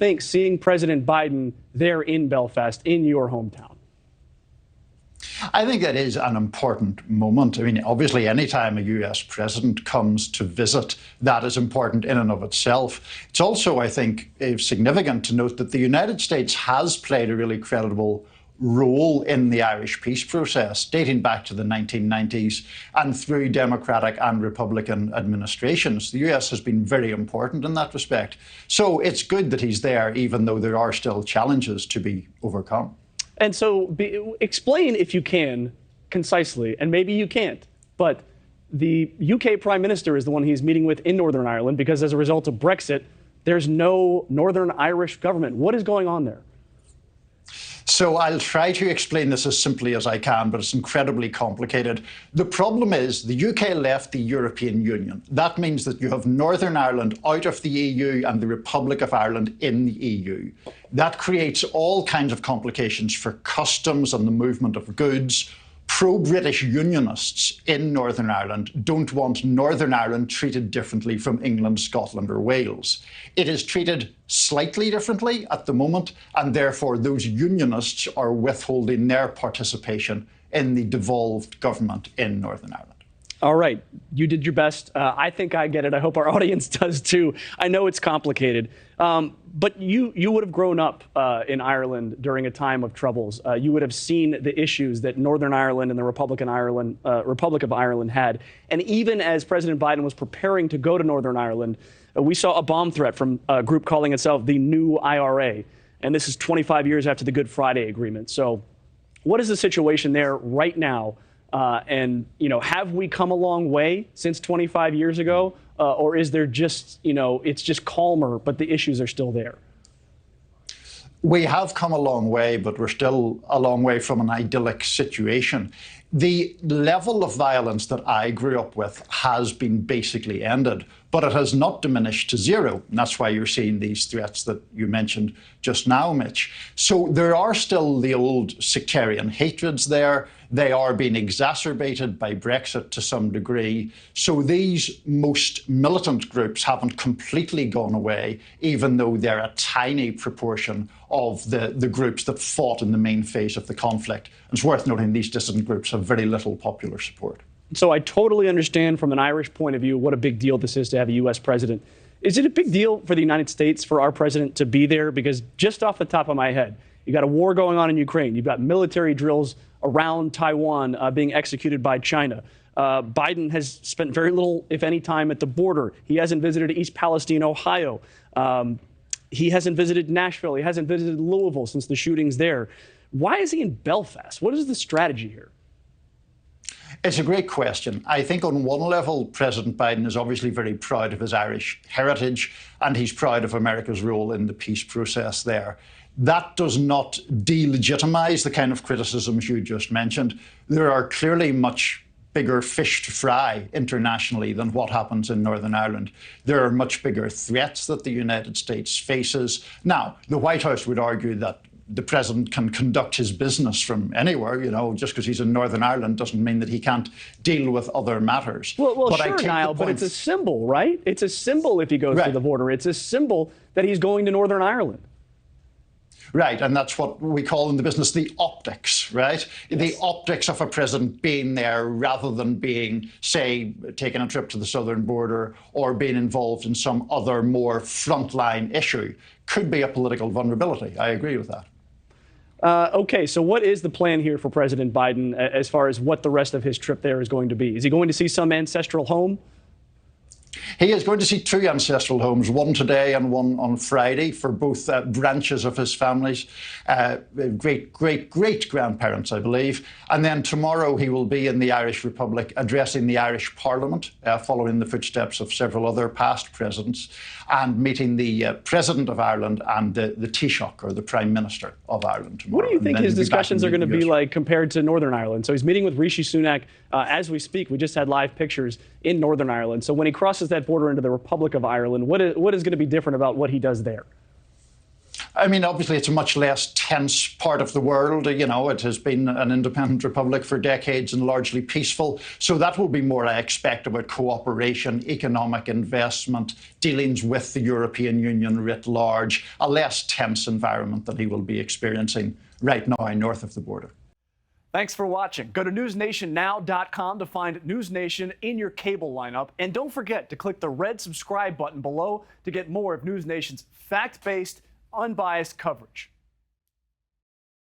think seeing President Biden there in Belfast, in your hometown? I think that is an important moment. I mean, obviously, anytime a US president comes to visit, that is important in and of itself. It's also, I think, significant to note that the United States has played a really credible role in the Irish peace process, dating back to the 1990s and through Democratic and Republican administrations. The US has been very important in that respect. So it's good that he's there, even though there are still challenges to be overcome. And so explain, if you can, concisely, and maybe you can't, but the UK Prime Minister is the one he's meeting with in Northern Ireland because as a result of Brexit, there's no Northern Irish government. What is going on there? So I'll try to explain this as simply as I can, but it's incredibly complicated. The problem is the UK left the European Union. That means that you have Northern Ireland out of the EU and the Republic of Ireland in the EU. That creates all kinds of complications for customs and the movement of goods. Pro-British unionists in Northern Ireland don't want Northern Ireland treated differently from England, Scotland or Wales. It is treated slightly differently at the moment, and therefore those unionists are withholding their participation in the devolved government in Northern Ireland. All right. You did your best. I think I get it. I hope our audience does too. I know it's complicated. But you would have grown up in Ireland during a time of troubles. You would have seen the issues that Northern Ireland and the Republic of Ireland had. And even as President Biden was preparing to go to Northern Ireland, we saw a bomb threat from a group calling itself the New IRA. And this is 25 years after the Good Friday Agreement. So what is the situation there right now? And, you know, have we come a long way since 25 years ago? Or is there just, you know, it's just calmer, but the issues are still there? We have come a long way, but we're still a long way from an idyllic situation. The level of violence that I grew up with has been basically ended, but it has not diminished to zero. And that's why you're seeing these threats that you mentioned just now, Mitch. So there are still the old sectarian hatreds there. They are being exacerbated by Brexit to some degree. So these most militant groups haven't completely gone away, even though they're a tiny proportion of the groups that fought in the main phase of the conflict. And it's worth noting these dissident groups have very little popular support. So I totally understand from an Irish point of view what a big deal this is to have a U.S. president. Is it a big deal for the United States for our president to be there? Because just off the top of my head, you got a war going on in Ukraine. You've got military drills around Taiwan being executed by China. Biden has spent very little, if any, time at the border. He hasn't visited East Palestine, Ohio. He hasn't visited Nashville. He hasn't visited Louisville since the shootings there. Why is he in Belfast? What is the strategy here? It's a great question. I think on one level, President Biden is obviously very proud of his Irish heritage, and he's proud of America's role in the peace process there. That does not delegitimize the kind of criticisms you just mentioned. There are clearly much bigger fish to fry internationally than what happens in Northern Ireland. There are much bigger threats that the United States faces. Now, the White House would argue that the president can conduct his business from anywhere, you know, just because he's in Northern Ireland doesn't mean that he can't deal with other matters. Well, sure, Niall, but it's a symbol, right? It's a symbol if he goes through the border. It's a symbol that he's going to Northern Ireland. Right, and that's what we call in the business the optics, right? Yes. The optics of a president being there rather than being, say, taking a trip to the southern border or being involved in some other more frontline issue could be a political vulnerability. I agree with that. Okay, so what is the plan here for President Biden as far as what the rest of his trip there is going to be? Is he going to see some ancestral home? He is going to see two ancestral homes, one today and one on Friday, for both branches of his families, great-grandparents, I believe. And then tomorrow he will be in the Irish Republic addressing the Irish Parliament, following the footsteps of several other past presidents, and meeting the President of Ireland and the Taoiseach, or the Prime Minister of Ireland tomorrow. What do you think his discussions are going to be like compared to Northern Ireland? So he's meeting with Rishi Sunak as we speak. We just had live pictures in Northern Ireland. So when he crosses that border into the Republic of Ireland, what is going to be different about what he does there? I mean, obviously, it's a much less tense part of the world. You know, it has been an independent republic for decades and largely peaceful. So that will be more, I expect, about cooperation, economic investment, dealings with the European Union writ large, a less tense environment than he will be experiencing right now north of the border. Thanks for watching. Go to newsnationnow.com to find NewsNation in your cable lineup. And don't forget to click the red subscribe button below to get more of NewsNation's fact-based, unbiased coverage.